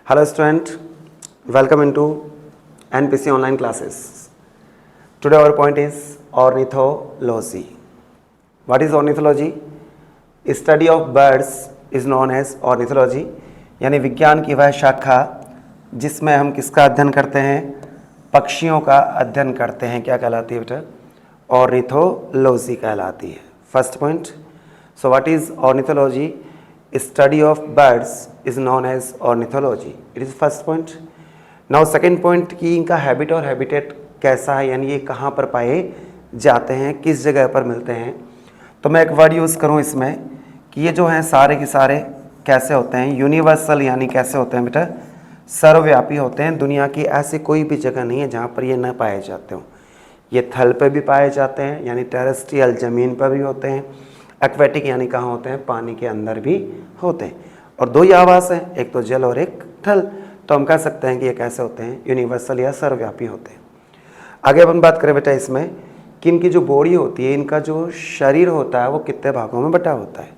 Hello student, welcome into NPC online classes. Today our point is ornithology. What is ornithology? Study of birds is known as ornithology, यानी विज्ञान की वह शाखा जिसमें हम किसका अध्ययन करते हैं? पक्षियों का अध्ययन करते हैं। क्या कहलाती है बेटा? ऑर्निथोलॉजी कहलाती है। First point, so what is ornithology? Study of birds is known as ornithology. It is first point. Now second point कि इनका हैबिट और हैबिटेट कैसा है, यानी ये कहाँ पर पाए जाते हैं, किस जगह पर मिलते हैं। तो मैं एक वर्ड यूज़ करूँ इसमें कि ये जो हैं सारे के सारे कैसे होते हैं? यूनिवर्सल, यानी कैसे होते हैं बेटा? सर्वव्यापी होते हैं। दुनिया की ऐसी कोई भी जगह नहीं है जहाँ पर ये न पाए जाते हों। ये थल पे भी पाए जाते हैं, यानी टेरेस्ट्रियल ज़मीन पर भी होते हैं। एक्वेटिक यानी कहाँ होते हैं? पानी के अंदर भी होते हैं। और दो ही आवास हैं, एक तो जल और एक थल। तो हम कह सकते हैं कि ये कैसे होते हैं? यूनिवर्सल या सर्वव्यापी होते हैं। आगे अपन बात करें बेटा इसमें कि इनकी जो बॉडी होती है, इनका जो शरीर होता है वो कितने भागों में बटा होता है।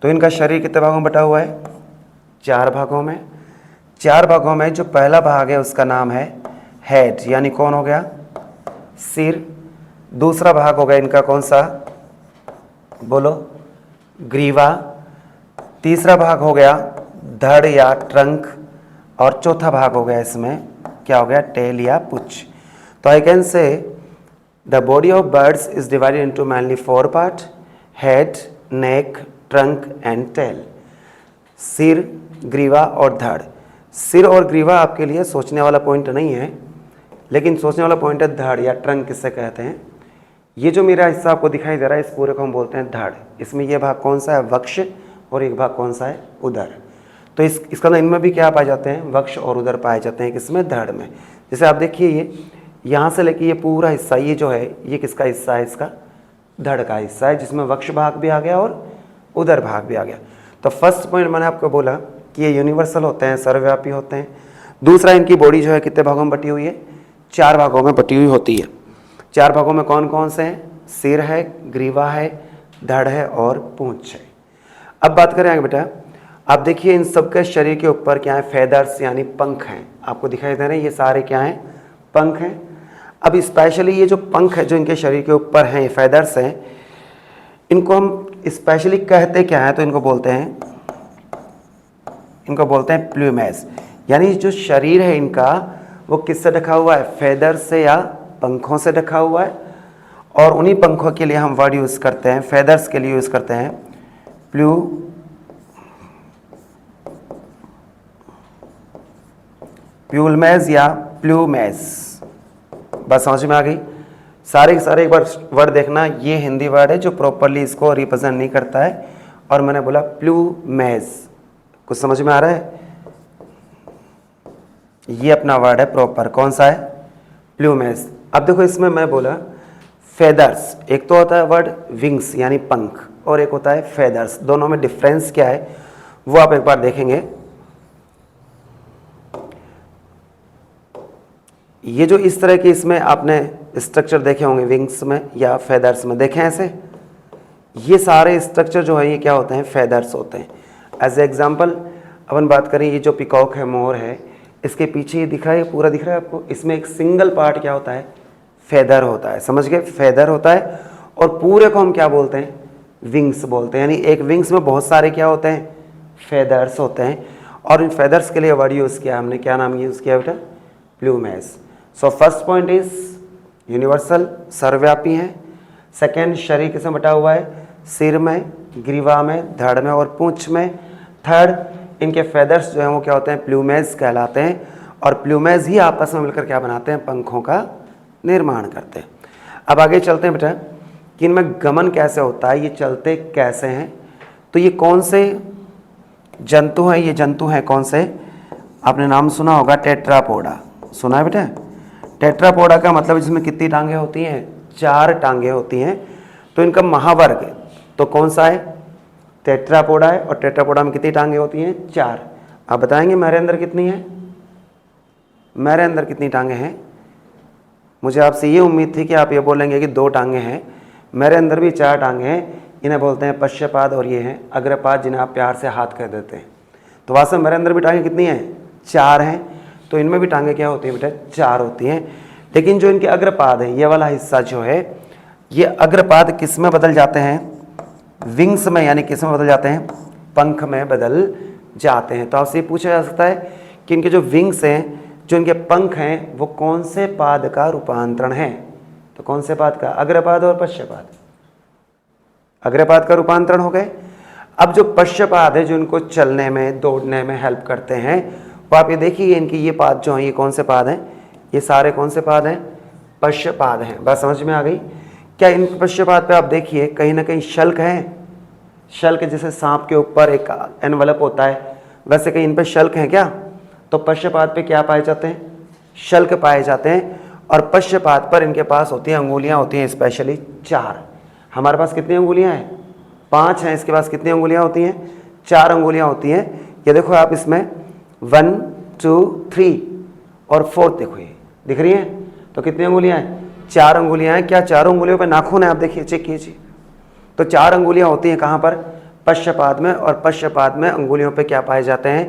तो इनका शरीर कितने भागों में बटा हुआ है? 4 भागों में। 4 भागों में जो पहला भाग है उसका नाम है हेड, यानी कौन हो गया? सिर। दूसरा भाग हो गया इनका कौन सा? बोलो, ग्रीवा। तीसरा भाग हो गया धड़ या ट्रंक। और चौथा भाग हो गया इसमें क्या हो गया? टेल या पुछ। तो I can say the body of birds is divided into mainly 4 part: head, neck, trunk and tail. सिर, ग्रीवा और धड़। सिर और ग्रीवा आपके लिए सोचने वाला पॉइंट नहीं है, लेकिन सोचने वाला पॉइंट है धड़ या ट्रंक किससे कहते हैं। ये जो मेरा हिस्सा आपको दिखाई दे रहा है इस पूरे को हम बोलते हैं धड़। इसमें ये भाग कौन सा है? वक्ष। और एक भाग कौन सा है? उदर। तो इसका ना इनमें भी क्या पाए जाते हैं? वक्ष और उदर पाए जाते हैं। किसमें? धड़ में। जैसे आप देखिए ये यहाँ से लेके ये पूरा हिस्सा, ये जो है ये किसका हिस्सा है? इसका धड़ का हिस्सा है, जिसमें वक्ष भाग भी आ गया और उदर भाग भी आ गया। तो फर्स्ट पॉइंट मैंने आपको बोला कि ये यूनिवर्सल होते हैं, सर्वव्यापी होते हैं। दूसरा, इनकी बॉडी जो है कितने भागों में बटी हुई है? 4 भागों में बटी हुई होती है। 4 भागों में कौन कौन से हैं? सिर है, ग्रीवा है, धड़ है और पूंछ है। अब बात करें आगे बेटा, आप देखिए इन सबके शरीर के ऊपर क्या है? फेदर्स यानी पंख हैं। आपको दिखाई दे रहे हैं ये सारे क्या हैं? पंख हैं। अब स्पेशली ये जो पंख है जो इनके शरीर के ऊपर हैं, ये फेदर्स हैं, इनको हम स्पेशली कहते क्या है? तो इनको बोलते हैं प्लूमेज। यानी जो शरीर है इनका वो किससे ढका हुआ है? फेदर से या पंखों से ढका हुआ है। और उन्हीं पंखों के लिए हम वर्ड यूज़ करते हैं, फेदर्स के लिए यूज़ करते हैं प्लूमेज या प्लूमेज। बस समझ में आ गई? सारे के सारे एक बार वर्ड देखना, ये हिंदी वर्ड है जो प्रॉपरली इसको रिप्रेजेंट नहीं करता है। और मैंने बोला प्लूमेज। कुछ समझ में आ रहा है? ये अपना वर्ड है प्रॉपर, कौन सा है? प्लूमेज। अब देखो इसमें मैं बोला फेदर्स, एक तो होता है वर्ड विंग्स यानी पंख, और एक होता है फेदर्स। दोनों में डिफरेंस क्या है वो आप एक बार देखेंगे। ये जो इस तरह के इसमें आपने स्ट्रक्चर देखे होंगे विंग्स में या फेदर्स में, देखें ऐसे, ये सारे स्ट्रक्चर जो है ये क्या होते हैं? फेदर्स होते हैं। एज ए एग्जाम्पल अपन बात करें, ये जो पिकॉक है, मोर है, इसके पीछे ये दिख रहा है, पूरा दिख रहा है आपको, इसमें एक सिंगल पार्ट क्या होता है? फेदर होता है। समझ गए? फेदर होता है। और पूरे को हम क्या बोलते हैं? विंग्स बोलते हैं। यानी एक विंग्स में बहुत सारे क्या होते हैं? फेदर्स होते हैं। और इन फेदर्स के लिए वर्ड यूज़ किया हमने, क्या नाम यूज़ किया बेटा? Plumage. So first point is universal, सर्वव्यापी हैं। सेकेंड, शरीर किसमें बटा हुआ है? सिर में, ग्रीवा में, धड़ में और पूंछ में। थर्ड, इनके फेदर्स जो हैं वो क्या होते हैं? प्लूमेज कहलाते हैं। और प्लूमेज ही आपस में मिलकर क्या बनाते हैं? पंखों का निर्माण करते हैं। अब आगे चलते हैं बेटा कि इनमें गमन कैसे होता है, ये चलते कैसे हैं। तो ये कौन से जंतु हैं? ये जंतु हैं कौन से? आपने नाम सुना होगा टेट्रापोडा। सुना है बेटा? टेट्रापोडा का मतलब इसमें कितनी टांगें होती हैं? 4 टांगें होती हैं। तो इनका महावर्ग तो कौन सा है? टेट्रापोडा है। और टेट्रापोडा में कितनी टांगें होती हैं? 4। आप बताएंगे मेरे अंदर कितनी है? मेरे अंदर कितनी टांगें हैं? मुझे आपसे ये उम्मीद थी कि आप ये बोलेंगे कि 2 टांगें हैं। मेरे अंदर भी 4 टांगें हैं। इन्हें बोलते हैं पश्चपाद और ये हैं अग्रपाद, जिन्हें आप प्यार से हाथ कह देते हैं। तो वास्तव में मेरे अंदर भी टांगें कितनी हैं? 4 हैं, तो इनमें भी टांगे क्या होती हैं बेटा, 4 होती हैं। लेकिन जो इनके अग्रपाद है, ये वाला हिस्सा जो है, ये अग्रपाद किस में बदल जाते हैं, विंग्स में, यानी किस में बदल जाते हैं, पंख में बदल जाते हैं। तो आपसे ये पूछा जा सकता है कि इनके जो विंग्स हैं, जो इनके पंख हैं, वो कौन से पाद का रूपांतरण है। तो कौन से पाद का, अग्रपाद और पश्चपाद, अग्रपाद का रूपांतरण हो गए। अब जो पश्चपाद है, जो इनको चलने में, दौड़ने में हेल्प करते हैं, वो आप ये देखिए, इनकी ये पाद जो हैं, ये कौन से पाद हैं, ये सारे कौन से पाद हैं, पश्चपाद हैं। बात समझ में आ गई। क्या इन पश्चपाद पे आप देखिए कहीं ना कहीं शल्क है, शल्क जैसे सांप के ऊपर एक एनवलप होता है, वैसे कहीं इन पे शल्क हैं क्या। तो पश्चपाद पे क्या पाए जाते हैं, शल्क पाए जाते हैं। और पश्चपाद पर इनके पास होती हैं अंगुलियां, होती हैं स्पेशली 4। हमारे पास कितनी अंगुलियां हैं, 5 हैं, इसके पास कितनी अंगुलियां होती हैं, 4 अंगुलियां होती हैं। ये देखो आप इसमें 1 2 3 और 4 देखो, ये दिख रही हैं। तो कितनी अंगुलियां हैं, 4 अंगुलियां हैं। क्या चारों अंगुलियों पर नाखून है, आप देखिए, चेक कीजिए। तो 4 अंगुलियां होती हैं कहाँ पर, पश्चपाद में। और पश्चपाद में अंगुलियों पे क्या पाए जाते हैं,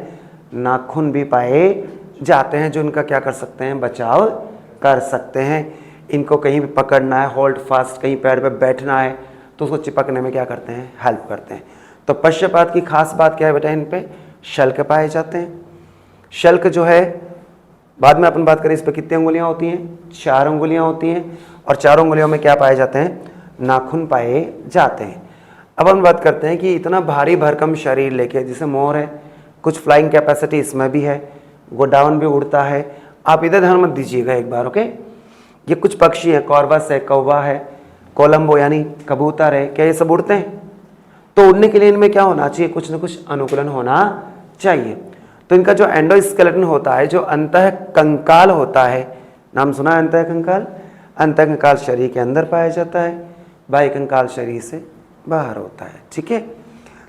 नाखून भी पाए जाते हैं, जो इनका क्या कर सकते हैं, बचाव कर सकते हैं। इनको कहीं भी पकड़ना है, होल्ड फास्ट, कहीं पैर पे बैठना है, तो उसको चिपकने में क्या करते हैं, हेल्प करते हैं। तो पश्चपाद की खास बात क्या है बेटा, इन पे शल्क पाए जाते हैं। शल्क जो है, बाद में अपन बात करें, इस पर कितनी अंगुलियां होती हैं, 4 अंगुलियां होती हैं। और 4 अंगुलियों में क्या पाए जाते हैं, नाखून पाए जाते हैं। अब हम बात करते हैं कि इतना भारी भरकम शरीर लेके, जैसे मोर है, कुछ फ्लाइंग कैपेसिटी इसमें भी है, वो डाउन भी उड़ता है। आप इधर ध्यान मत दीजिएगा एक बार, ओके। ये कुछ पक्षी है, कॉर्वस है, कौवा है, कोलंबो यानी कबूतर है, क्या ये सब उड़ते हैं। तो उड़ने के लिए इनमें क्या होना चाहिए, कुछ ना कुछ अनुकूलन होना चाहिए। तो इनका जो एंडोस्केलेटन होता है, जो अंतः कंकाल होता है, नाम सुना है अंतः कंकाल, अंतः कंकाल शरीर के अंदर पाया जाता है, बाह्य कंकाल शरीर से बाहर होता है, ठीक है।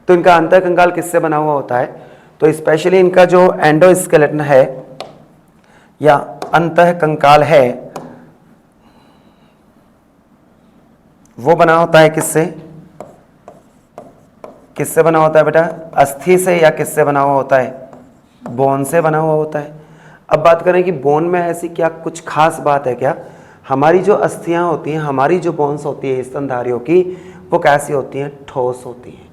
तो इनका अंतः कंकाल किससे बना हुआ होता है, तो स्पेशली इनका जो एंडोस्केलेटन है या अंतः कंकाल है, वो बना होता है किससे, किससे बना होता है बेटा, अस्थि से, या किससे बना हुआ होता है, बोन से बना हुआ होता है। अब बात करें कि बोन में ऐसी क्या कुछ खास बात है क्या। हमारी जो अस्थियां होती हैं, हमारी जो बोन्स होती है स्तनधारियों की, वो कैसी होती हैं, ठोस होती हैं।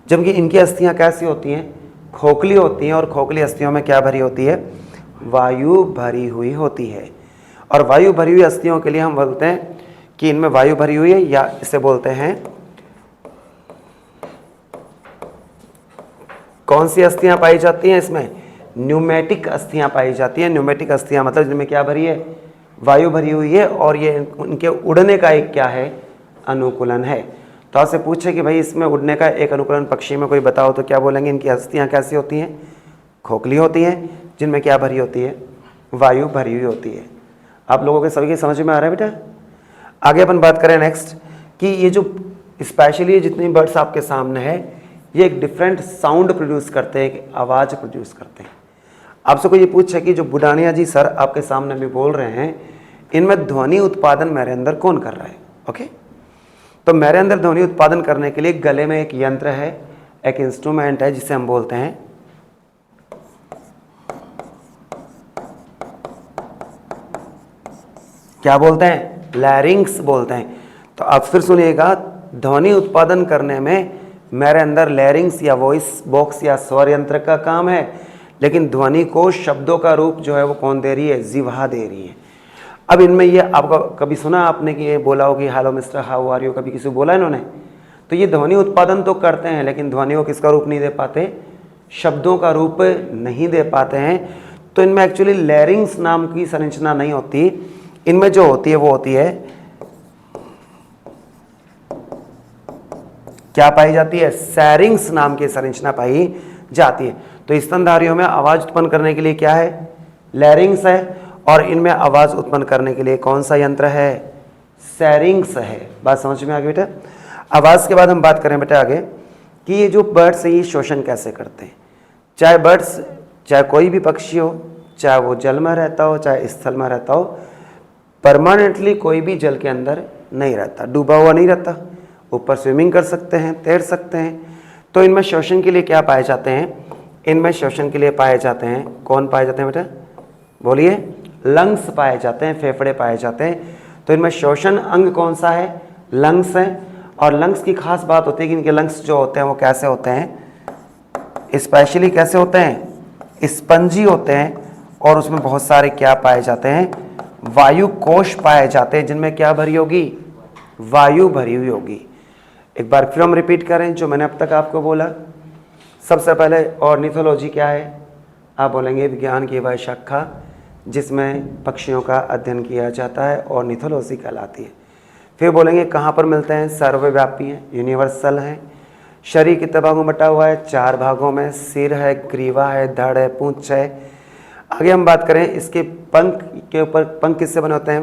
जबकि इनकी अस्थियां कैसी होती हैं, खोखली होती हैं। और खोखली अस्थियों में क्या भरी होती है, वायु भरी हुई होती है। और वायु भरी हुई अस्थियों के लिए हम बोलते हैं कि इनमें वायु भरी हुई है, या इसे बोलते हैं, कौन सी अस्थियां पाई जाती हैं इसमें, न्यूमेटिक अस्थियां पाई जाती हैं। न्यूमेटिक अस्थियां मतलब जिनमें क्या भरी है, वायु भरी हुई है। और ये उनके उड़ने का एक क्या है, अनुकूलन है। तो आपसे पूछे कि भाई इसमें उड़ने का एक अनुकूलन पक्षी में कोई बताओ, तो क्या बोलेंगे, इनकी अस्थियां कैसी होती हैं, खोखली होती हैं, जिनमें क्या भरी होती है, वायु भरी हुई होती है। आप लोगों के सभी की समझ में आ रहा है बेटा। आगे अपन बात करें नेक्स्ट, कि ये जो स्पेशली जितनी बर्ड्स आपके सामने है, ये एक डिफरेंट साउंड प्रोड्यूस करते हैं, एक आवाज़ प्रोड्यूस करते हैं। आपसे कोई ये पूछे कि जो बुडानिया जी सर आपके सामने भी बोल रहे हैं, इनमें ध्वनि उत्पादन मेरे अंदर कौन कर रहा है, ओके। तो मेरे अंदर ध्वनि उत्पादन करने के लिए गले में एक यंत्र है, एक इंस्ट्रूमेंट है, जिसे हम बोलते हैं क्या बोलते हैं, लैरिंग्स बोलते हैं। तो आप फिर सुनिएगा, ध्वनि उत्पादन करने में मेरे अंदर लैरिंग्स या वॉइस बॉक्स या स्वर यंत्र का काम है, लेकिन ध्वनि को शब्दों का रूप जो है वो कौन दे रही है, जिह्वा दे रही है। अब इनमें ये आपका कभी सुना आपने कि ये बोला हो कि hello mister how are you, कभी किसी को बोला इन्होंने। तो ये ध्वनि उत्पादन तो करते हैं, लेकिन ध्वनि को किसका रूप नहीं दे पाते, शब्दों का रूप नहीं दे पाते हैं। तो इनमें एक्चुअली लैरिंग्स नाम की संरचना नहीं होती, इनमें जो होती है वो होती है, क्या पाई जाती है, सैरिंग्स नाम की संरचना पाई जाती है। तो स्तनधारियों में आवाज उत्पन्न करने के लिए क्या है, लैरिंग्स है, और इनमें आवाज उत्पन्न करने के लिए कौन सा यंत्र है, सैरिंग्स है। बात समझ में आ गई बेटा। आवाज के बाद हम बात करें बेटा आगे कि ये जो बर्ड्स है ये शोषण कैसे करते हैं। चाहे बर्ड्स, चाहे कोई भी पक्षी हो, चाहे वो जल में रहता हो चाहे स्थल में रहता हो, परमानेंटली कोई भी जल के अंदर नहीं रहता, डूबा हुआ नहीं रहता, ऊपर स्विमिंग कर सकते हैं, तैर सकते हैं। तो इनमें शोषण के लिए क्या पाए जाते हैं, इनमें श्वसन के लिए पाए जाते हैं। कौन पाए जाते हैं बेटा? बोलिए। लंग्स पाए जाते हैं, फेफड़े पाए जाते हैं। तो इनमें श्वसन अंग कौन सा है? लंग्स है। और लंग्स की खास बात होती है कि इनके लंग्स जो होते हैं वो कैसे होते हैं? स्पेशली कैसे होते हैं? स्पंजी होते हैं। और उसमें बहुत सारे क्या पाए जाते हैं? वायु कोश पाए जाते हैं, जिनमें क्या भरी होगी? वायु भरी हुई होगी। एक बार फिर हम रिपीट करें जो मैंने अब तक आपको बोला। सबसे पहले ऑर्निथोलॉजी क्या है? आप बोलेंगे विज्ञान की वह शाखा जिसमें पक्षियों का अध्ययन किया जाता है, ऑर्निथोलॉजी कहलाती है। फिर बोलेंगे कहाँ पर मिलते हैं? सर्वव्यापी हैं, यूनिवर्सल हैं। शरीर कितने भागों में बटा हुआ है? 4 भागों में। सिर है, ग्रीवा है, धड़ है, पूंछ है। आगे हम बात करें इसके पंख के ऊपर। पंख किससे बने होते हैं?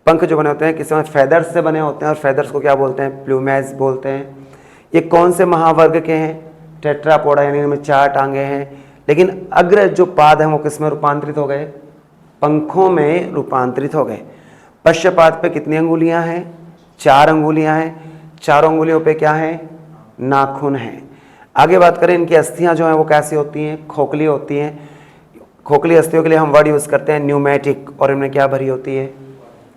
पंख जो बने होते हैं किससे? फेदर्स से बने होते हैं। और फेदर्स को क्या बोलते हैं? प्लूमेज बोलते हैं। ये कौन से महावर्ग के हैं? टेट्रापोडा, यानी इनमें 4 टांगे हैं। लेकिन अग्र जो पाद हैं वो किस में रूपांतरित हो गए? पंखों में रूपांतरित हो गए। पश्चपाद पे कितनी अंगुलियां हैं? 4 अंगुलियां हैं। 4 अंगुलियों पे क्या है? नाखून है। आगे बात करें इनकी अस्थियां जो हैं वो कैसी होती हैं? खोखली होती हैं। खोखली अस्थियों के लिए हम वर्ड यूज़ करते हैं न्यूमेटिक। और इनमें क्या भरी होती है?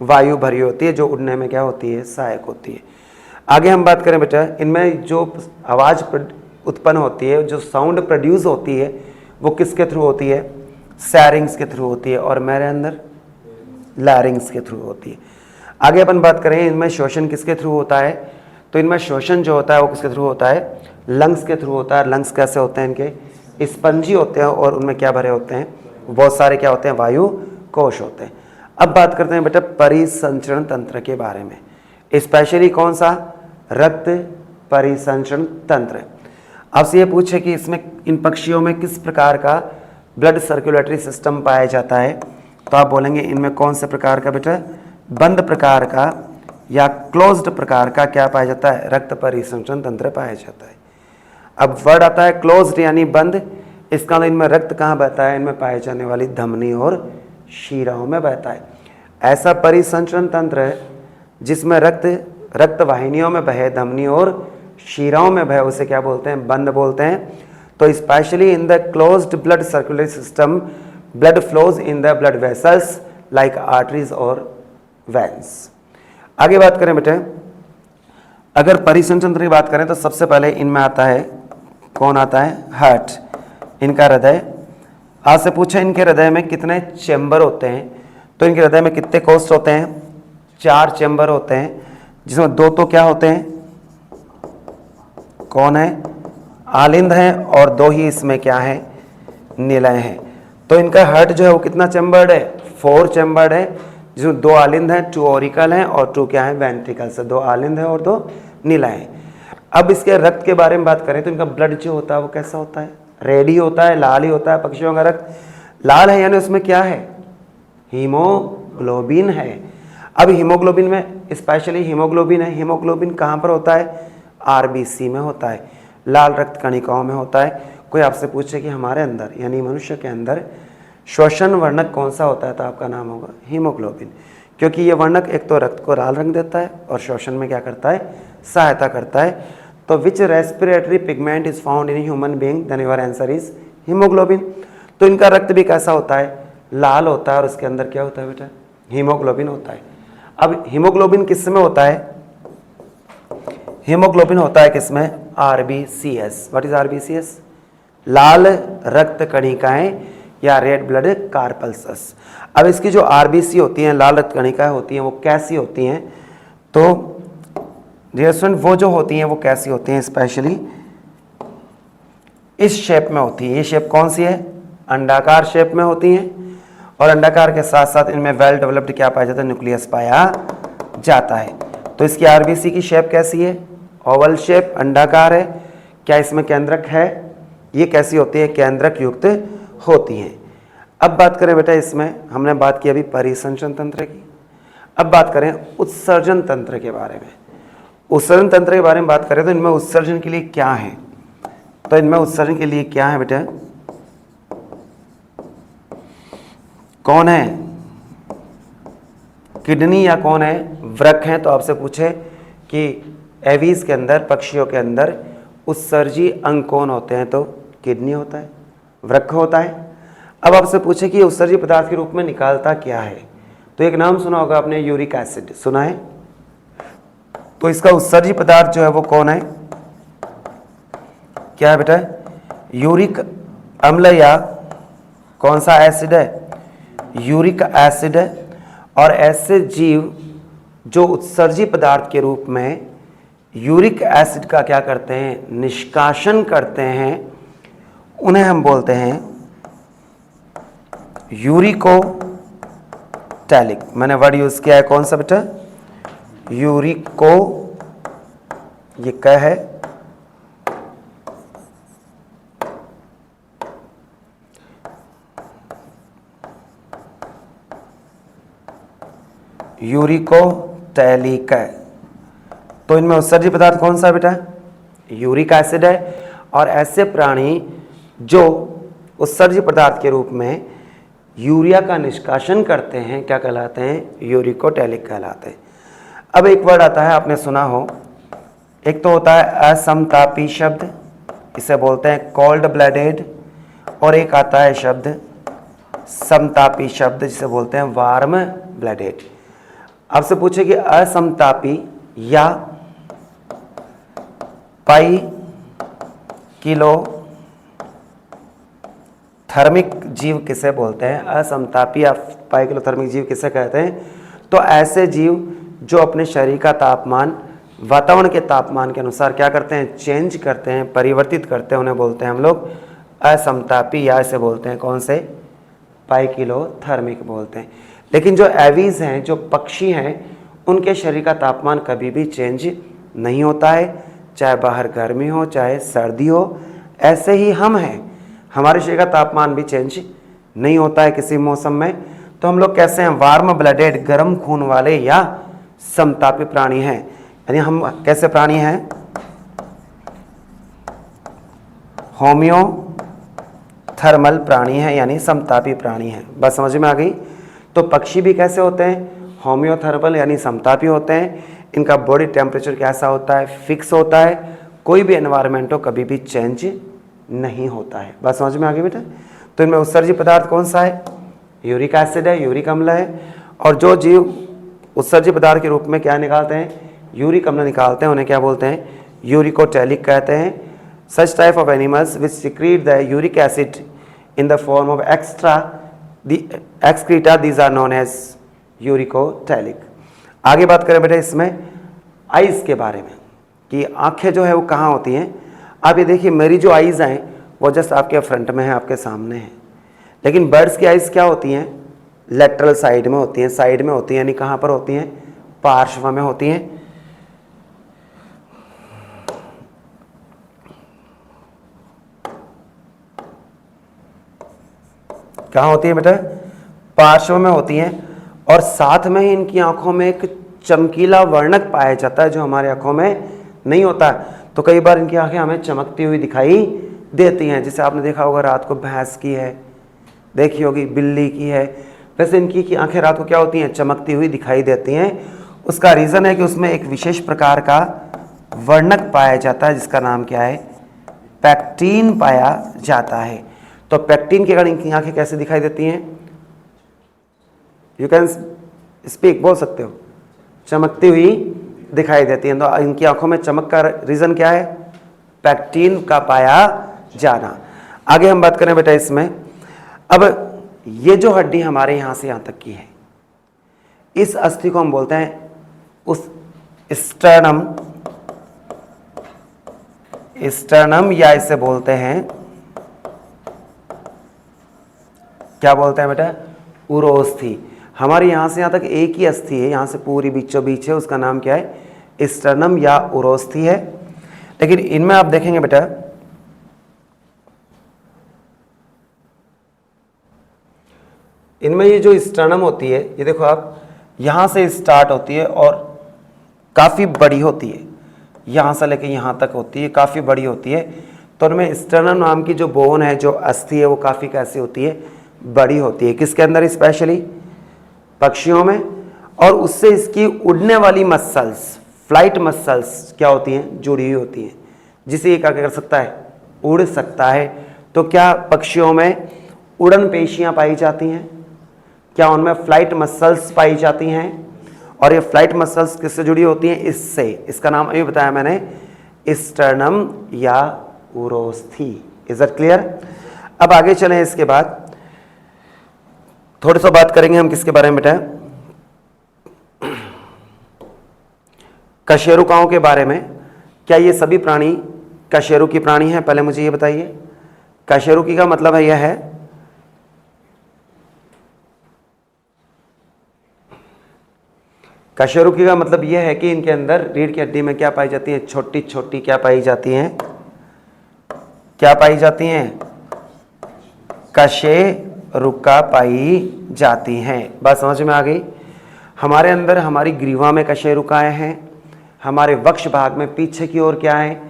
वायु भरी होती है, जो उड़ने में क्या होती है? सहायक होती है। आगे हम बात करें बेटा, इनमें जो आवाज़ उत्पन्न होती है, जो साउंड प्रोड्यूस होती है, वो किसके थ्रू होती है? सैरिंग्स के थ्रू होती है। और मेरे अंदर लैरिंग्स के थ्रू होती है। आगे अपन बात करें इनमें श्वसन किसके थ्रू होता है? तो इनमें श्वसन जो होता है वो किसके थ्रू होता है? लंग्स के थ्रू होता है। लंग्स कैसे होते हैं? इनके स्पंजी होते हैं। और उनमें क्या भरे होते हैं? बहुत सारे क्या होते हैं? वायु कोश होते हैं। अब बात करते हैं बेटा परिसंचरण तंत्र के बारे में। स्पेशली कौन सा? रक्त परिसंचरण तंत्र। आपसे ये पूछे कि इसमें इन पक्षियों में किस प्रकार का ब्लड सर्कुलेटरी सिस्टम पाया जाता है? तो आप बोलेंगे इनमें कौन से प्रकार का बेटा? बंद प्रकार का या क्लोज्ड प्रकार का क्या पाया जाता है? रक्त परिसंचरण तंत्र पाया जाता है। अब वर्ड आता है क्लोज्ड यानी बंद। इसका मतलब इनमें रक्त कहाँ बहता है? इनमें पाए जाने वाली धमनी और शिराओं में बहता है। ऐसा परिसंचरण तंत्र है जिसमें रक्त वाहिनियों में बहे, धमनी और शिराओं में बहे, उसे क्या बोलते हैं? बंद बोलते हैं। तो specially in the closed blood circulatory system blood flows in the blood vessels like arteries और वेन्स। आगे बात करें बेटे, अगर परिसंचरण तंत्र की बात करें तो सबसे पहले इनमें आता है, कौन आता है? हार्ट, इनका हृदय। आज से पूछे इनके हृदय में कितने चैम्बर होते हैं? तो इनके हृदय में कितने कोष्ठ होते हैं? 4 चैम्बर होते हैं, जिसमें 2 तो क्या होते हैं? कौन है? आलिंद हैं। और 2 ही इसमें क्या है? निलय हैं। तो इनका हार्ट जो है वो कितना चैम्बर्ड है? 4 चैम्बर्ड है, जिसमें 2 आलिंद हैं, 2 ऑरिकल हैं और 2 क्या है? वेंट्रिकल्स है। 2 आलिंद है और 2 निलय हैं। अब इसके रक्त के बारे में बात करें तो इनका ब्लड जो होता है वो कैसा होता है? रेड ही होता है, लाल ही होता है। पक्षियों का रक्त लाल है, यानी उसमें क्या है? हीमोग्लोबिन है। अब हीमोग्लोबिन में स्पेशली हीमोग्लोबिन है। हीमोग्लोबिन कहाँ पर होता है? आरबीसी में होता है, लाल रक्त कणिकाओं में होता है। कोई आपसे पूछे कि हमारे अंदर यानी मनुष्य के अंदर श्वसन वर्णक कौन सा होता है, तो आपका नाम होगा हीमोग्लोबिन, क्योंकि ये वर्णक एक तो रक्त को लाल रंग देता है और श्वसन में क्या करता है? सहायता करता है। तो which respiratory pigment is found in human being? Then your answer is haemoglobin. तो इनका रक्त भी कैसा होता है? लाल होता है और उसके अंदर क्या होता है बेटा? हीमोग्लोबिन होता है। अब हीमोग्लोबिन किस में होता है? हीमोग्लोबिन होता है किसमें? आरबीसीएस। What is RBCs? लाल रक्त कणिकाएं या रेड ब्लड कार्पल्सस। अब इसकी जो आरबीसी होती हैं, लाल रक्त कणिकाएं होती हैं, वो कैसी होती हैं? तो डियर स्टूडेंट, वो जो होती हैं वो कैसी होती हैं? स्पेशली इस शेप में होती है। ये शेप कौन सी है? अंडाकार शेप में होती हैं। और अंडाकार के साथ साथ इनमें वेल डेवलप्ड क्या पाया जाता है? न्यूक्लियस पाया जाता है। तो इसकी आरबीसी की शेप कैसी है? ओवल शेप, अंडाकार है। क्या इसमें केंद्रक है? ये कैसी होती है? केंद्रक युक्त होती हैं। अब बात करें बेटा, इसमें हमने बात की अभी परिसंचरण तंत्र की। अब बात करें उत्सर्जन तंत्र के बारे में। उत्सर्जन तंत्र के बारे में बात करें तो इनमें उत्सर्जन के लिए क्या है? तो इनमें उत्सर्जन के लिए क्या है बेटा? कौन है? किडनी या कौन है? वृक्क है। तो आपसे पूछे कि एवीज के अंदर, पक्षियों के अंदर उत्सर्जी अंग कौन होते हैं? तो किडनी होता है। वृक्क होता है। अब आपसे पूछे कि ये उत्सर्जी पदार्थ के रूप में निकालता क्या है, तो एक नाम सुना होगा आपने, यूरिक एसिड, सुना है? तो इसका उत्सर्जी पदार्थ जो है वो कौन है, क्या है बेटा? यूरिक अम्ल या कौन सा एसिड है? यूरिक एसिड है। और ऐसे जीव जो उत्सर्जी पदार्थ के रूप में यूरिक एसिड का क्या करते हैं, निष्कासन करते हैं, उन्हें हम बोलते हैं यूरिकोटैलिक। मैंने वर्ड यूज किया है कौन सा बेटा? यूरिको, ये क्या है? यूरिकोटैलिक है। तो इनमें उत्सर्जी पदार्थ कौन सा है बेटा? यूरिक एसिड है। और ऐसे प्राणी जो उत्सर्जी पदार्थ के रूप में यूरिया का निष्कासन करते हैं क्या कहलाते हैं? यूरिकोटैलिक कहलाते हैं। अब एक वर्ड आता है, आपने सुना हो, एक तो होता है असमतापी शब्द, इसे बोलते हैं कोल्ड ब्लडेड, और एक आता है शब्द समतापी शब्द, जिसे बोलते हैं वार्म ब्लडेड। आपसे पूछे कि असमतापी या पाई किलो थर्मिक जीव किसे बोलते हैं? असमतापी या पाई किलो थर्मिक जीव किसे कहते हैं? तो ऐसे जीव जो अपने शरीर का तापमान वातावरण के तापमान के अनुसार क्या करते हैं? चेंज करते हैं, परिवर्तित करते हैं, उन्हें बोलते हैं हम लोग असमतापी, या इसे बोलते हैं कौन से? पाई किलो थर्मिक बोलते हैं। लेकिन जो एवीज हैं, जो पक्षी हैं, उनके शरीर का तापमान कभी भी चेंज नहीं होता है, चाहे बाहर गर्मी हो चाहे सर्दी हो। ऐसे ही हम हैं, हमारे शरीर का तापमान भी चेंज नहीं होता है किसी मौसम में। तो हम लोग कैसे हैं? वार्म ब्लडेड, गर्म खून वाले या समतापी प्राणी हैं। यानी हम कैसे प्राणी हैं? होमियोथर्मल प्राणी हैं, यानी समतापी प्राणी हैं। बस समझ में आ गई? तो पक्षी भी कैसे होते हैं? होमियोथर्मल यानी समतापी होते हैं। इनका बॉडी टेम्परेचर कैसा होता है? फिक्स होता है, कोई भी एनवायरनमेंट हो कभी भी चेंज नहीं होता है। बस समझ में आ गई बेटा? तो इनमें उत्सर्जी पदार्थ कौन सा है? यूरिक एसिड है, यूरिक अम्ल है। और जो जीव उत्सर्जी पदार्थ के रूप में क्या निकालते हैं? यूरिक अम्ल निकालते हैं, उन्हें क्या बोलते हैं? यूरिकोटैलिक कहते हैं। Such type of animals which secrete the uric acid in the form of excreta, these are known as uricotelic. आगे बात करें बेटा इसमें आइज़ के बारे में, कि आंखें जो है वो कहाँ होती हैं। आप ये देखिए, मेरी जो आइज़ हैं वो जस्ट आपके फ्रंट में है, आपके सामने है। लेकिन बर्ड्स की आइज़ क्या होती हैं? लेटरल साइड में होती हैं, साइड में होती हैं, यानी कहाँ पर होती हैं? पार्श्व में होती हैं। कहाँ होती है बेटा? पार्श्व में होती हैं। और साथ में ही इनकी आंखों में एक चमकीला वर्णक पाया जाता है जो हमारे आंखों में नहीं होता है। तो कई बार इनकी आंखें हमें चमकती हुई दिखाई देती हैं। जैसे आपने देखा होगा रात को भैंस की है, देखी होगी बिल्ली की है, वैसे इनकी की आंखें रात को क्या होती हैं? चमकती हुई दिखाई देती हैं। उसका रीज़न है कि उसमें एक विशेष प्रकार का वर्णक पाया जाता है जिसका नाम क्या है? पैक्टीन पाया जाता है। तो पैक्टीन के कारण इनकी आंखें कैसे दिखाई देती हैं? यू कैन स्पीक, बोल सकते हो। चमकती हुई दिखाई देती हैं। तो इनकी आंखों में चमक का रीज़न क्या है? पैक्टीन का पाया जाना। आगे हम बात करें बेटा इसमें, अब ये जो हड्डी हमारे यहाँ से यहाँ तक की है, इस अस्थि को हम बोलते हैं उस स्टर्नम, या इसे बोलते हैं क्या बोलते हैं बेटा? उरोस्थि। हमारे यहाँ से यहाँ तक एक ही अस्थि है, यहाँ से पूरी बीचों बीच है, उसका नाम क्या है? स्टर्नम या उरोस्थि है। लेकिन इनमें आप देखेंगे बेटा, इनमें ये जो स्टर्नम होती है, ये देखो आप, यहाँ से स्टार्ट होती है और काफ़ी बड़ी होती है, यहाँ से लेके यहाँ तक होती है, काफ़ी बड़ी होती है। तो उनमें स्टर्नम नाम की जो बोन है, जो अस्थि है, वो काफ़ी कैसी होती है? बड़ी होती है। किसके अंदर? स्पेशली पक्षियों में। और उससे इसकी उड़ने वाली मसल्स, फ्लाइट मसल्स क्या होती हैं? जुड़ी हुई होती हैं, जिसे ये क्या कर सकता है? उड़ सकता है। तो क्या पक्षियों में उड़न पेशियां पाई जाती हैं? क्या उनमें फ्लाइट मसल्स पाई जाती हैं? और ये फ्लाइट मसल्स किससे जुड़ी होती हैं? इससे, इसका नाम अभी बताया मैंने, स्टर्नम या उरोस्थी। Is it clear? अब आगे चलें, इसके बाद थोड़ी सा बात करेंगे हम किसके बारे में बेटा? कशेरुकाओं के बारे में। क्या ये सभी प्राणी कशेरुकी प्राणी हैं? पहले मुझे ये बताइए, कशेरुकी का मतलब है, यह है कशेरुकी का मतलब यह है कि इनके अंदर रीढ़ की हड्डी में क्या पाई जाती है? छोटी छोटी क्या पाई जाती हैं? क्या पाई जाती हैं? कशेरुका पाई जाती हैं। बात समझ में आ गई? हमारे अंदर हमारी ग्रीवा में कशेरुकाएं हैं, हमारे वक्ष भाग में पीछे की ओर क्या है?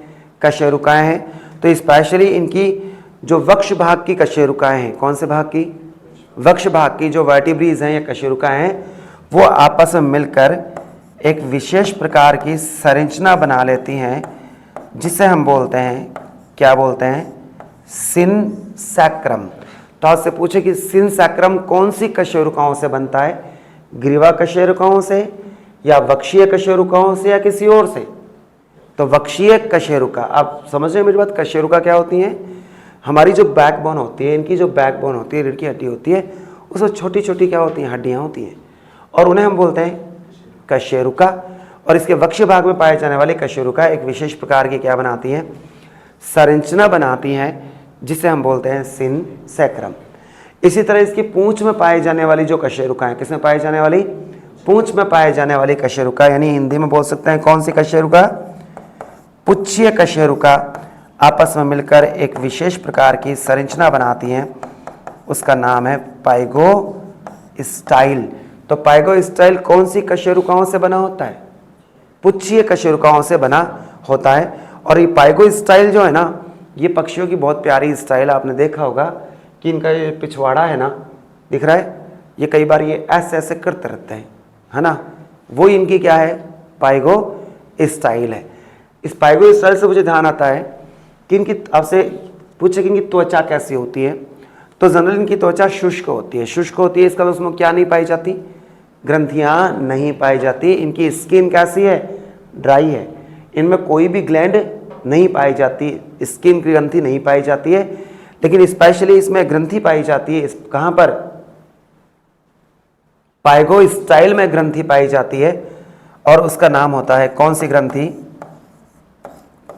कशेरुकाएं हैं। तो स्पेशली इनकी जो वक्ष भाग की कशेरुकाएं हैं, कौन से भाग की? वक्ष भाग की जो वर्टिब्रीज हैं या कशेरुकाएं हैं, वो आपस में मिलकर एक विशेष प्रकार की संरचना बना लेती हैं, जिसे हम बोलते हैं, क्या बोलते हैं? सिनसैक्रम। तो आपसे पूछे कि सिनसैक्रम कौन सी कशेरुकाओं से बनता है? ग्रीवा कशेरुकाओं से या वक्षीय कशेरुकाओं से या किसी और से? तो वक्षीय कशेरुका। आप समझ रहे हैं मेरी बात? कशेरुका क्या होती हैं? हमारी जो बैकबोन होती है, इनकी जो बैकबोन होती है, रीढ़ की हड्डी होती है, उसमें छोटी छोटी क्या होती हैं? हड्डियाँ होती हैं, और उन्हें हम बोलते हैं कशेरुका। और इसके वक्ष भाग में पाए जाने वाली कशेरुका एक विशेष प्रकार की क्या बनाती हैं? संरचना बनाती हैं, जिसे हम बोलते हैं सिनसैक्रम। इसी तरह इसकी पूंछ में पाए जाने वाली जो कशेरुका है, किसमें पाई जाने वाली? पूंछ में पाए जाने वाली कशेरुका, यानी हिंदी में बोल सकते हैं कौन सी कशेरुका? पुच्छीय कशेरुका आपस में मिलकर एक विशेष प्रकार की संरचना बनाती हैं, उसका नाम है पाइगोस्टाइल। तो पाइगोस्टाइल कौन सी कशेरुकाओं से बना होता है? पुच्छीय कशेरुकाओं से बना होता है। और ये पाइगोस्टाइल जो है ना, ये पक्षियों की बहुत प्यारी स्टाइल। आपने देखा होगा कि इनका ये पिछवाड़ा है ना, दिख रहा है, ये कई बार ये ऐसे ऐसे करते रहते हैं, है ना, वो इनकी क्या है? पाइगोस्टाइल है। इस पाइगोस्टाइल से मुझे ध्यान आता है कि इनकी, आपसे पूछे कि इनकी त्वचा कैसी होती है, तो जनरल इनकी त्वचा शुष्क होती है। शुष्क होती है, इसका उसमें क्या नहीं पाई जाती? ग्रंथियां नहीं पाई जाती। इनकी स्किन कैसी है? ड्राई है। इनमें कोई भी ग्लैंड नहीं पाई जाती, स्किन की ग्रंथि नहीं पाई जाती है। लेकिन स्पेशली इसमें ग्रंथि पाई जाती है, कहां पर? पाइगोस्टाइल में ग्रंथि पाई जाती है, और उसका नाम होता है, कौन सी ग्रंथि?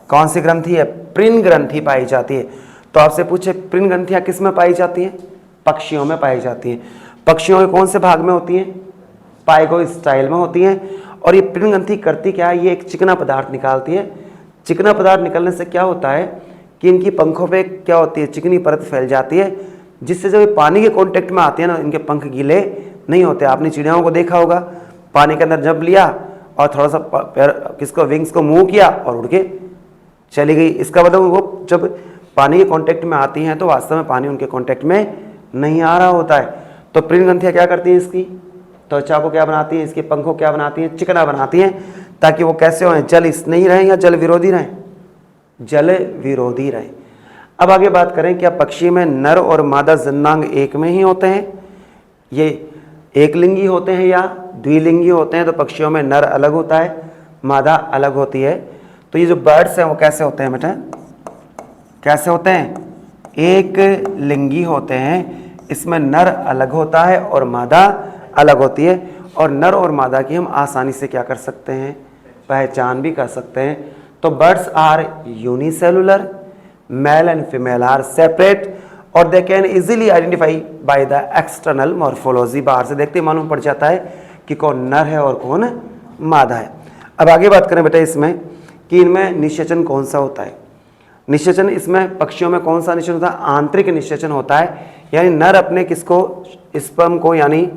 कौन सी ग्रंथि है? प्रिन ग्रंथि पाई जाती है। तो आपसे पूछे प्रिन ग्रंथियां किस में पाई जाती हैं? पक्षियों में पाई जाती हैं। पक्षियों के कौन से भाग में होती हैं? पाइगोस्टाइल में होती हैं। और ये प्रिन ग्रंथि करती क्या है? ये एक चिकना पदार्थ निकालती है। चिकना पदार्थ निकलने से क्या होता है कि इनकी पंखों पे क्या होती है? चिकनी परत फैल जाती है, जिससे जब ये पानी के कांटेक्ट में आती है ना, इनके पंख गीले नहीं होते। आपने चिड़ियाओं को देखा होगा, पानी के अंदर जब लिया और थोड़ा सा पैर किसको विंग्स को मूव किया और उड़ के चली गई। इसका मतलब वो जब पानी के कांटेक्ट में आती हैं तो वास्तव में पानी उनके कांटेक्ट में नहीं आ रहा होता है। तो प्रिन ग्रंथियां क्या करती हैं? इसकी त्वचा को क्या बनाती हैं? इसके पंखों क्या बनाती हैं? चिकना बनाती हैं, ताकि वो कैसे हों? जल स्नेही रहें या जल विरोधी रहें? जल विरोधी रहें। अब आगे बात करें, क्या पक्षी में नर और मादा जन्नांग एक में ही होते हैं? ये एक लिंगी होते हैं या द्विलिंगी होते हैं? तो पक्षियों में नर अलग होता है, मादा अलग होती है। तो ये जो बर्ड्स हैं वो कैसे होते हैं बेटा? कैसे होते हैं? एक लिंगी होते हैं। इसमें नर अलग होता है और मादा अलग होती है। और नर और मादा की हम आसानी से क्या कर सकते हैं? पहचान भी कर सकते हैं। तो birds are unicellular, male and female are separate, और they can easily identify by the external morphology. बाहर से देखते ही मालूम पड़ जाता है कि कौन नर है और कौन मादा है। अब आगे बात करें बेटा इसमें कि इनमें निषेचन कौन सा होता है? निषेचन इसमें पक्षियों में कौन सा निषेचन होता है? आंतरिक निषेचन होता है। यानी नर अपने किसको? स्पर्म को, यानी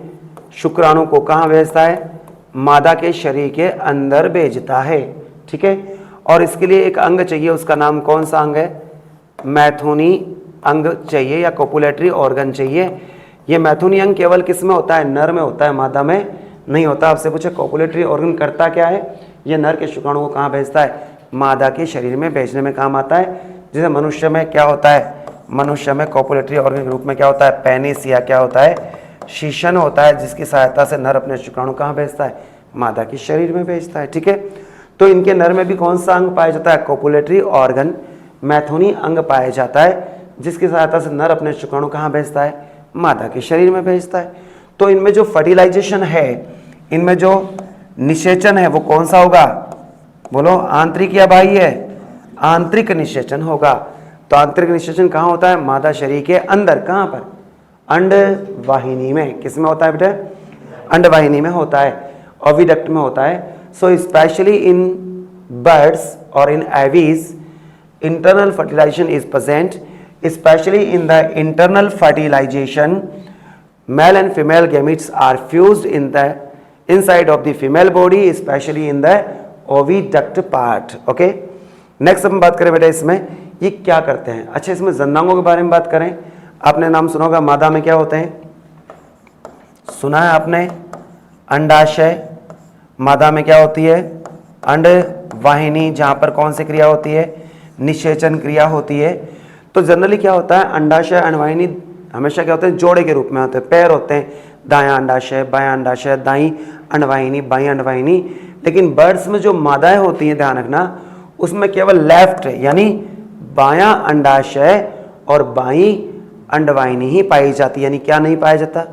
शुक्राणु को कहाँ भेजता है? मादा के शरीर के अंदर भेजता है। ठीक है। और इसके लिए एक अंग चाहिए, उसका नाम कौन सा अंग है? मैथुनी अंग चाहिए या कोपुलेटरी ऑर्गन चाहिए। ये मैथुनी अंग केवल किस में होता है? नर में होता है, मादा में नहीं होता। आपसे पूछे कोपुलेटरी ऑर्गन करता क्या है? ये नर के शुक्राणु को कहाँ भेजता है? मादा के शरीर में भेजने में काम आता है। जैसे मनुष्य में क्या होता है? मनुष्य में कोपुलेटरी ऑर्गन के रूप में क्या होता है, पेनिस या क्या होता है, शीशन होता है, जिसकी सहायता से नर अपने शुक्राणु कहाँ भेजता है, मादा के शरीर में भेजता है। ठीक है, तो इनके नर में भी कौन सा अंग पाया जाता है, कोपुलेटरी ऑर्गन, मैथुनी अंग पाया जाता है, जिसकी सहायता से नर अपने शुक्राणु कहाँ भेजता है, मादा के शरीर में भेजता है। तो इनमें जो फर्टिलाइजेशन है, इनमें जो निषेचन है वो कौन सा होगा, बोलो, आंतरिक या बाह्य है, आंतरिक निषेचन होगा। तो आंतरिक निषेचन कहाँ होता है, मादा शरीर के अंदर, कहाँ पर, अंडवाहिनी में। किस में होता है बेटा, अंडवाहिनी में होता है, ओविडक्ट में होता है। सो स्पेशली इन बर्ड्स और इन aves internal fertilization is present, especially in the internal fertilization male and female gametes are fused in the inside of the female body, especially in the oviduct part. Okay, next हम बात करें बेटा इसमें ये क्या करते हैं। अच्छा, इसमें जंदांगों के बारे में बात करें, आपने नाम सुना होगा, मादा में क्या होते हैं, सुना है आपने, अंडाशय, मादा में क्या होती है, अंडवाहिनी, जहां पर कौन सी क्रिया होती है, निषेचन क्रिया होती है। तो जनरली क्या होता है, अंडाशय अंडवाहिनी हमेशा क्या होते हैं, जोड़े के रूप में होते हैं, पैर होते हैं, दायां अंडाशय, बायां अंडाशय, दाईं अंडवाहिनी, बाईं अंडवाहिनी। लेकिन बर्ड्स में जो मादाएं होती हैं, ध्यान रखना, उसमें केवल लेफ्ट यानी बायां अंडाशय और बाईं अंडवाहिनी ही पाई जाती है, यानी क्या नहीं पाया जाता,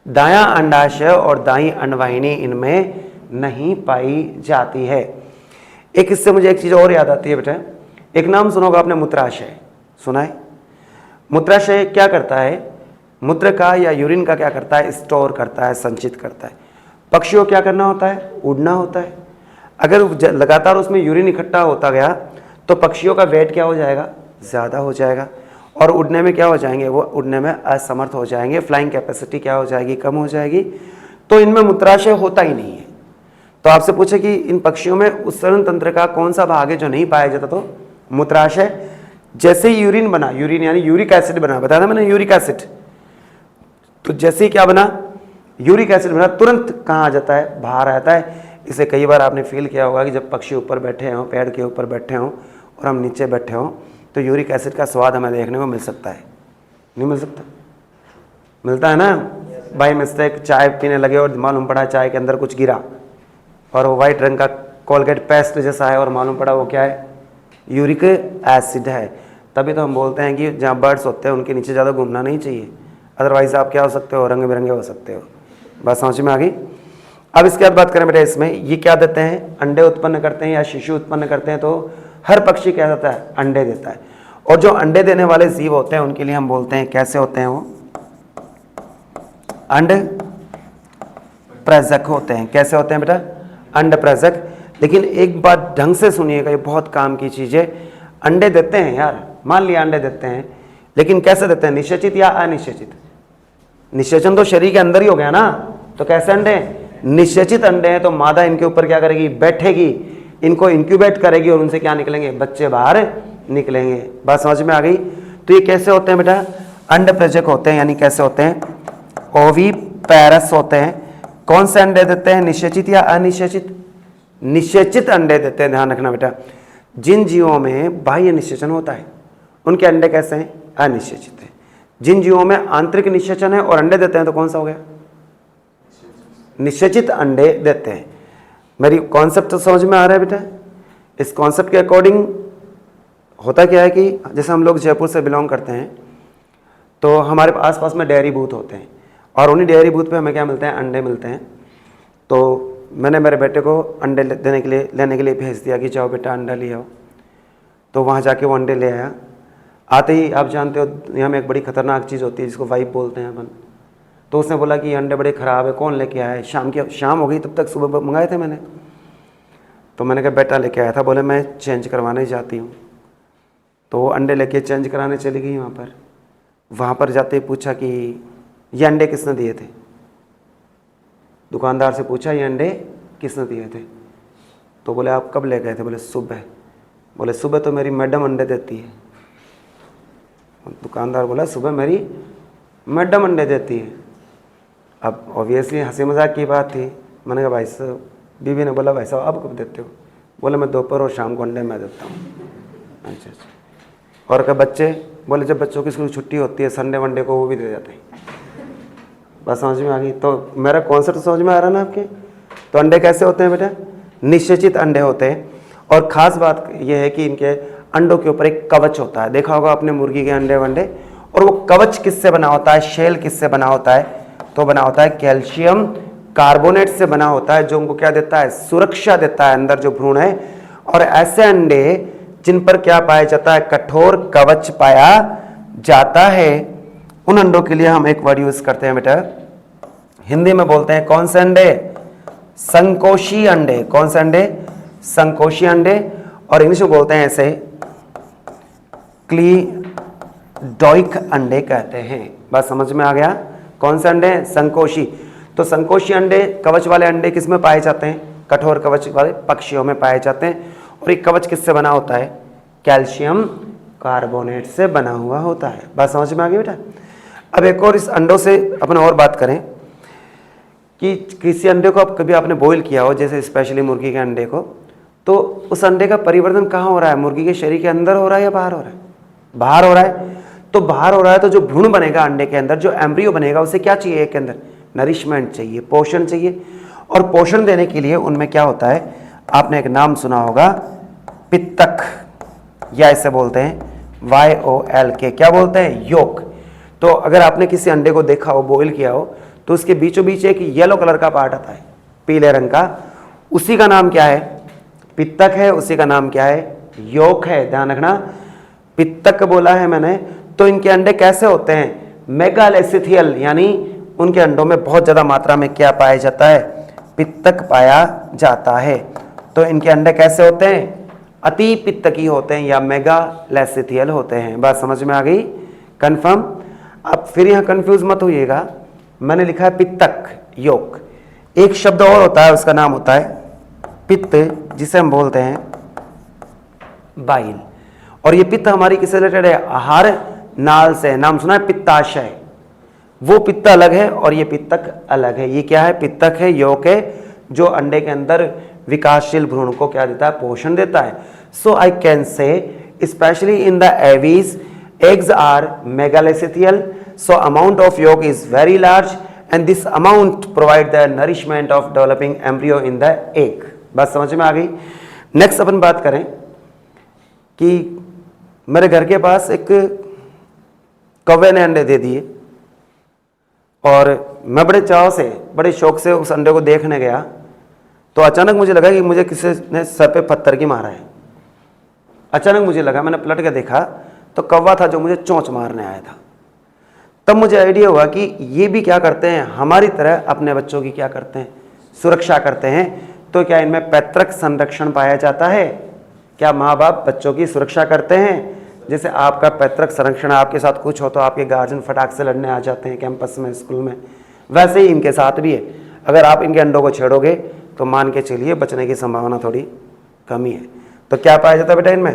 दायां अंडाशय और दाईं अंडवाहिनी इनमें नहीं पाई जाती है। एक इससे मुझे एक चीज और याद आती है बेटा, एक नाम सुना होगा आपने, मूत्राशय, सुना है। मूत्राशय क्या करता है, मूत्र का या यूरिन का क्या करता है, स्टोर करता है, संचित करता है। पक्षियों को क्या करना होता है, उड़ना होता है। अगर लगातार उसमें यूरिन इकट्ठा होता गया तो पक्षियों का वेट क्या हो जाएगा, ज़्यादा हो जाएगा, और उड़ने में क्या हो जाएंगे, वो उड़ने में असमर्थ हो जाएंगे, फ्लाइंग कैपेसिटी क्या हो जाएगी, कम हो जाएगी। तो इनमें मूत्राशय होता ही नहीं है। तो आपसे पूछे कि इन पक्षियों में उत्सर्जन तंत्र का कौन सा भाग है जो नहीं पाया जाता, तो मूत्राशय। जैसे ही यूरिन बना, यूरिन यानी यूरिक एसिड बना, बताया था मैंने, यूरिक एसिड, तो जैसे ही क्या बना, यूरिक एसिड बना, तुरंत कहाँ आ जाता है, बाहर आता है। इसे कई बार आपने फील किया होगा कि जब पक्षी ऊपर बैठे हों, पेड़ के ऊपर बैठे हों और हम नीचे बैठे हों, तो यूरिक एसिड का स्वाद हमें देखने को मिल सकता है, नहीं मिल सकता, मिलता है ना। बाई मिस्टेक चाय पीने लगे और मालूम पड़ा चाय के अंदर कुछ गिरा और वो वाइट रंग का कोलगेट पेस्ट जैसा है और मालूम पड़ा वो क्या है, यूरिक एसिड है। तभी तो हम बोलते हैं कि जहाँ बर्ड्स होते हैं उनके नीचे ज़्यादा घूमना नहीं चाहिए, अदरवाइज आप क्या हो सकते हो, रंग बिरंगे हो सकते हो। बात समझ में आ गई। अब इसके बाद बात करें बेटा, इसमें ये क्या देते हैं, अंडे उत्पन्न करते हैं या शिशु उत्पन्न करते हैं। तो हर पक्षी क्या देता है, अंडे देता है। और जो अंडे देने वाले जीव होते हैं उनके लिए हम बोलते हैं, कैसे होते हैं वो, अंड प्रजक होते हैं। कैसे होते हैं बेटा, अंड प्रजक। लेकिन एक बात ढंग से सुनिएगा, ये बहुत काम की चीज़ है। अंडे देते हैं यार, मान लिया अंडे देते हैं, लेकिन कैसे देते हैं, निषेचित या अनिषेचित। निषेचन तो शरीर के अंदर ही हो गया ना, तो कैसे अंडे, निषेचित अंडे हैं। तो मादा इनके ऊपर क्या करेगी, बैठेगी, इनको इंक्यूबेट करेगी और उनसे क्या निकलेंगे, बच्चे बाहर निकलेंगे। बात समझ में आ गई। तो ये कैसे होते हैं बेटा, अंड प्रजक होते हैं, यानी कैसे होते हैं, ओविपेरस होते हैं। कौन से अंडे देते हैं, निषेचित या अनिषेचित, निषेचित अंडे देते हैं। ध्यान रखना बेटा, जिन जीवों में बाह्य निषेचन होता है उनके अंडे कैसे हैं, अनिषेचित है। जिन जीवों में आंतरिक निषेचन है और अंडे देते हैं तो कौन सा हो गया, निषेचित अंडे देते हैं। मेरी कॉन्सेप्ट तो समझ में आ रहा है बेटा। इस कॉन्सेप्ट के अकॉर्डिंग होता क्या है कि जैसे हम लोग जयपुर से बिलोंग करते हैं तो हमारे आसपास में डेयरी बूथ होते हैं और उन्हीं डेयरी बूथ पे हमें क्या मिलते हैं, अंडे मिलते हैं। तो मैंने मेरे बेटे को अंडे लेने के लिए भेज दिया कि जाओ बेटा अंडा ले आओ। तो वहाँ जाके वो अंडे ले आया। आते ही आप जानते हो यहाँ में एक बड़ी खतरनाक चीज़ होती है जिसको वाइप बोलते हैं अपन। तो उसने बोला कि ये अंडे बड़े ख़राब है, कौन लेके आया है, शाम हो गई, तब तक सुबह मंगाए थे मैंने। तो मैंने कहा बेटा लेके आया था। बोले मैं चेंज करवाने जाती हूँ। तो वो अंडे लेके चेंज कराने चली गई वहाँ पर जाते ही पूछा कि ये अंडे किसने दिए थे। दुकानदार से पूछा ये अंडे किसने दिए थे। तो बोले आप कब ले गए थे। बोले सुबह। बोले सुबह तो मेरी मैडम अंडे देती है। दुकानदार बोला सुबह मेरी मैडम अंडे देती है। अब ऑब्वियसली हंसी मजाक की बात थी। मैंने कहा भाई साहब, बीवी ने बोला भाई साहब आप कब देते हो। बोले मैं दोपहर और शाम को अंडे मैं देता हूँ। अच्छा। और क्या बच्चे बोले जब बच्चों की स्कूल छुट्टी होती है संडे वनडे को वो भी दे जाते हैं। बस समझ में आ गई? तो मेरा कॉन्सेप्ट समझ में आ रहा है ना आपके? तो अंडे कैसे होते हैं बेटा? निश्चित अंडे होते हैं, और ख़ास बात यह है कि इनके अंडों के ऊपर एक कवच होता है। देखा होगा आपने मुर्गी के अंडे वंडे, और वो कवच किससे बना होता है? शेल किससे बना होता है? तो बना होता है कैल्शियम कार्बोनेट से बना होता है, जो उनको क्या देता है? सुरक्षा देता है अंदर जो भ्रूण है। और ऐसे अंडे जिन पर क्या पाया जाता है? कठोर कवच पाया जाता है, उन अंडों के लिए हम एक वर्ड यूज करते हैं बेटा, हिंदी में बोलते हैं कौन से अंडे? संकोशी अंडे। कौन से अंडे? संकोशी अंडे। और इंग्लिश में बोलते हैं ऐसे क्लीडॉइक अंडे कहते हैं। बात समझ में आ गया? कौन से अंडे? संकोशी। तो संकोशी अंडे, कवच वाले अंडे किस में पाए जाते हैं? कठोर कवच वाले पक्षियों में पाए जाते हैं। और ये कवच किससे बना होता है? कैल्शियम कार्बोनेट से बना हुआ होता है। बात समझ में आ गई बेटा? अब एक और इस अंडों से अपन और बात करें कि किसी अंडे को कभी आपने बॉईल किया हो, जैसे स्पेशली मुर्गी के अंडे को, तो उस अंडे का परिवर्तन कहाँ हो रहा है? मुर्गी के शरीर के अंदर हो रहा है या बाहर हो रहा है? बाहर हो रहा है। तो बाहर हो रहा है तो जो भ्रूण बनेगा अंडे के अंदर, जो एम्ब्रियो बनेगा, उसे क्या चाहिए? एक के अंदर नरिशमेंट चाहिए, पोषण चाहिए। और पोषण देने के लिए उनमें क्या होता है? आपने एक नाम सुना होगा, पित्तक, या इसे बोलते हैं YOLK। क्या बोलते हैं? योक। तो अगर आपने किसी अंडे को देखा हो, बॉईल किया हो, तो उसके बीचों बीच एक येलो कलर का पार्ट आता है, पीले रंग का, उसी का नाम क्या है? पित्तक है। उसी का नाम क्या है? योक है। ध्यान रखना, पित्तक बोला है मैंने। तो इनके अंडे कैसे होते हैं? मेगालेसिथियल, यानी उनके अंडों में बहुत ज्यादा मात्रा में क्या पाया जाता है? पित्तक पाया जाता है। तो इनके अंडे कैसे होते हैं? अति पित्तकी होते हैं या मेगालेसिथियल होते हैं। बात समझ में आ गई? कंफर्म? अब फिर यहां कंफ्यूज मत होइएगा, मैंने लिखा है पित्तक, योक। एक शब्द और होता है, उसका नाम होता है पित्त, जिसे हम बोलते हैं बाइल। और ये पित्त हमारी किससे रिलेटेड है? आहार नाल से। नाम सुना है पित्ताशय? वो पित्त अलग है और ये पित्तक अलग है। ये क्या है? पित्तक है, योक है, जो अंडे के अंदर विकासशील भ्रूण को क्या देता है? पोषण देता है। So I can say specially in the aves eggs are megalethetial, so amount of yolk is very large and this amount provide the nourishment of developing embryo in the egg। बात समझ में आ गई? नेक्स्ट अपन बात करें कि मेरे घर के पास एक कौवे ने अंडे दे दिए, और मैं बड़े चाव से, बड़े शौक से उस अंडे को देखने गया, तो अचानक मुझे लगा कि मुझे किसी ने सर पे पत्थर की मारा है। अचानक मुझे लगा, मैंने पलट के देखा तो कौवा था जो मुझे चोंच मारने आया था। तब मुझे आइडिया हुआ कि ये भी क्या करते हैं? हमारी तरह अपने बच्चों की क्या करते हैं? सुरक्षा करते हैं। तो क्या इनमें पैतृक संरक्षण पाया जाता है? क्या माँ बाप बच्चों की सुरक्षा करते हैं? जैसे आपका पैतृक संरक्षण, आपके साथ कुछ हो तो आपके गार्जियन फटाक से लड़ने आ जाते हैं कैंपस में, स्कूल में, वैसे ही इनके साथ भी है। अगर आप इनके अंडों को छेड़ोगे तो मान के चलिए बचने की संभावना थोड़ी कमी है। तो क्या पाया जाता है बेटा? इनमें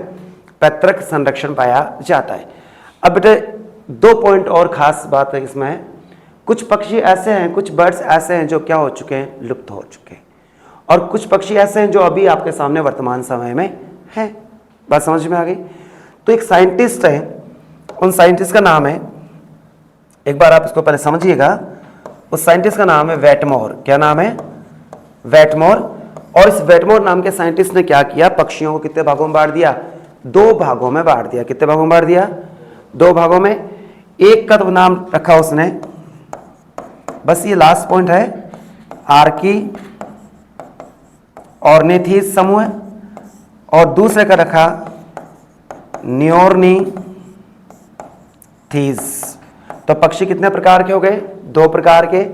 पैतृक संरक्षण पाया जाता है। अब बेटे दो पॉइंट और खास बात है इसमें, कुछ पक्षी ऐसे हैं, कुछ बर्ड्स ऐसे हैं जो क्या हो चुके हैं? लुप्त हो चुके हैं, और कुछ पक्षी ऐसे हैं जो अभी आपके सामने वर्तमान समय में हैं। बात समझ में आ गई? तो एक साइंटिस्ट है, उन साइंटिस्ट का नाम है, एक बार आप इसको पहले समझिएगा, उस साइंटिस्ट का नाम है वेटमोर। क्या नाम है? वेटमोर। और इस वेटमोर नाम के साइंटिस्ट ने क्या किया? पक्षियों को कितने भागों में बांट दिया? 2 भागों में बांट दिया। कितने भागों में बांट दिया? 2 भागों में। एक का तो नाम रखा उसने, बस ये लास्ट पॉइंट है, आर्की ऑर्निथीज समूह, और दूसरे का रखा नियोर्निथीज। तो पक्षी कितने प्रकार के हो गए? 2 प्रकार के,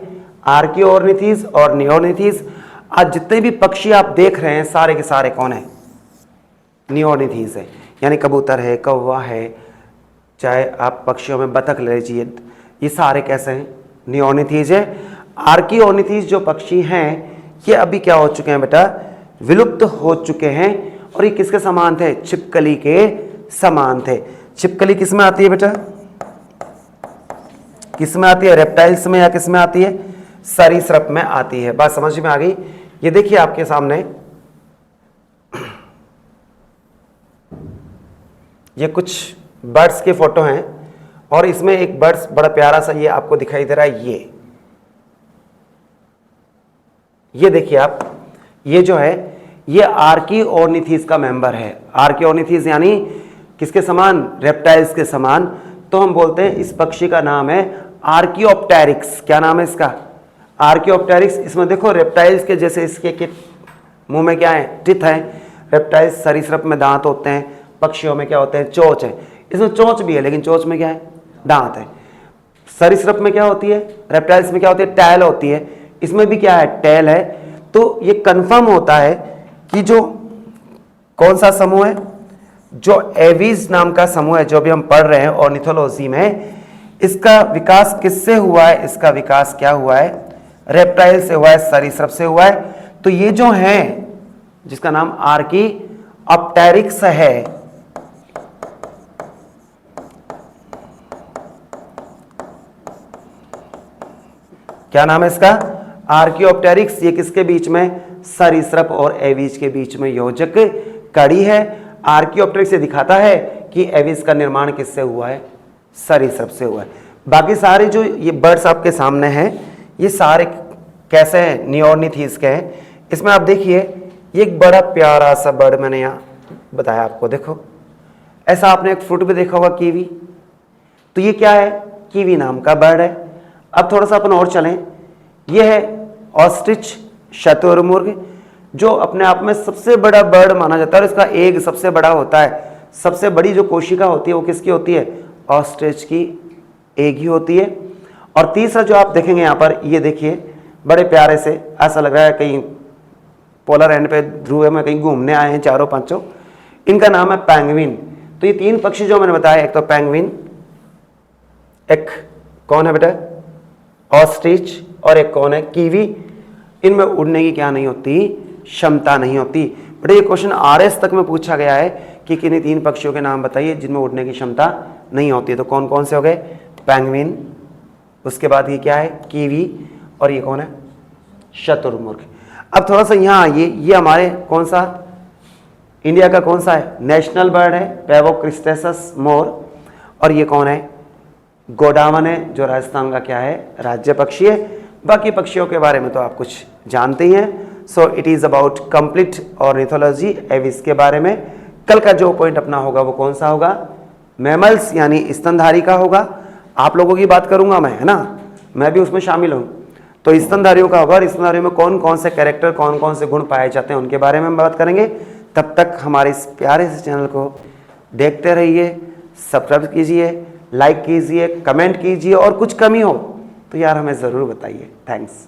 आर्की ऑर्निथीज और नियोर्निथीज। आज जितने भी पक्षी आप देख रहे हैं सारे के सारे कौन है? नियोर्निथीज है, यानी कबूतर है, कौवा है, चाहे आप पक्षियों में बतख ले लीजिए, ये सारे कैसे हैं? नियोर्निथीज है। आर्की ऑर्निथीज जो पक्षी हैं ये अभी क्या हो चुके हैं बेटा? विलुप्त हो चुके हैं। और ये किसके समान थे? छिपकली के समान थे। छिपकली किस में आती है बेटा? किस में आती है? रेप्टाइल्स में या किस में आती है? सरीसृप में आती है। बात समझ में आ गई? ये देखिए आपके सामने, ये कुछ बर्ड्स के फोटो हैं और इसमें एक बर्ड्स बड़ा प्यारा सा ये आपको दिखाई दे रहा है। ये देखिए आप, ये जो है ये आर्कियोर्निथीस का मेंबर है। आर्कियोर्निथीस यानी किसके समान? रेप्टाइल्स के समान। तो हम बोलते हैं इस पक्षी का नाम है आर्कियोप्टेरिक्स। क्या नाम है इसका? आर्कियोप्टेरिक्स। इसमें देखो रेप्टाइल्स के जैसे इसके मुंह में क्या है? टिथ है। रेप्टाइल्स सरीसृप में दांत होते हैं, पक्षियों में क्या होते हैं? चोंच है। इसमें चोंच भी है, लेकिन चोंच में क्या है? दांत है। सरीसृप में क्या होती है? रेप्टाइल्स में क्या होती है? टैल होती है। इसमें भी क्या है? टैल है। तो ये कंफर्म होता है कि जो कौन सा समूह है? जो एवीज नाम का समूह है, जो भी हम पढ़ रहे हैं ऑर्निथोलॉजी में, इसका विकास किससे हुआ है? इसका विकास क्या हुआ है? रेप्टाइल से हुआ है, सरीसृप से हुआ है। तो ये जो है जिसका नाम आर्कियोप्टेरिक्स है, क्या नाम है इसका? आर्कियोप्टेरिक्स। ये किसके बीच में? सरीसृप और एवीज के बीच में योजक कड़ी है। आर्कियोप्टेरिक्स से दिखाता है कि एवीज का निर्माण किससे हुआ है? सरीसृप से हुआ है। बाकी सारे जो ये बर्ड्स आपके सामने हैं, ये सारे कैसे हैं? नियोर्निथीस के हैं। इसमें आप देखिए, ये एक बड़ा प्यारा सा बर्ड मैंने यहाँ बताया आपको। देखो, ऐसा आपने एक फ्रूट भी देखा होगा, कीवी। तो ये क्या है? कीवी नाम का बर्ड है। अब थोड़ा सा अपन और चलें। ये है ऑस्ट्रिच शतुरमुर्ग, जो अपने आप में सबसे बड़ा बर्ड माना जाता है और इसका एग सबसे बड़ा होता है। सबसे बड़ी जो कोशिका होती है वो किसकी होती है? ऑस्ट्रिच की एग ही होती है। और तीसरा जो आप देखेंगे यहाँ पर, ये देखिए बड़े प्यारे से, ऐसा लग रहा है कहीं पोलर एंड पे ध्रुव में कहीं घूमने आए हैं चारों पांचों। इनका नाम है पेंगुइन। तो ये तीन पक्षी जो मैंने बताया, एक तो पेंगुइन, एक कौन है बेटा? ऑस्ट्रिच, और एक कौन है? कीवी। इनमें उड़ने की क्या नहीं होती? क्षमता नहीं होती। बट ये क्वेश्चन आरएस तक में पूछा गया है कि किन्हीं तीन पक्षियों के नाम बताइए जिनमें उड़ने की क्षमता नहीं होती। तो कौन कौन से हो गए? पेंगुइन, उसके बाद ये क्या है? कीवी, और ये कौन है? शतुरमुर्ग। अब थोड़ा सा यहाँ आइए, ये हमारे कौन सा इंडिया का कौन सा है? नेशनल बर्ड है, पैवोक्रिस्टेसस मोर। और ये कौन है? गोडावन है, जो राजस्थान का क्या है? राज्य पक्षी है। बाकी पक्षियों के बारे में तो आप कुछ जानते ही हैं। So it is about complete ornithology Aves के बारे में। कल का जो पॉइंट अपना होगा वो कौन सा होगा? मैमल्स यानी स्तनधारी का होगा। आप लोगों की बात करूंगा मैं, है ना, मैं भी उसमें शामिल हूं। तो स्तनधारियों का होगा, और स्तनधारियों में कौन कौन से कैरेक्टर, कौन कौन से गुण पाए जाते हैं, उनके बारे में हम बात करेंगे। तब तक हमारे इस प्यारे से चैनल को देखते रहिए, सब्सक्राइब कीजिए, लाइक कीजिए, कमेंट कीजिए, और कुछ कमी हो तो यार हमें ज़रूर बताइए। थैंक्स।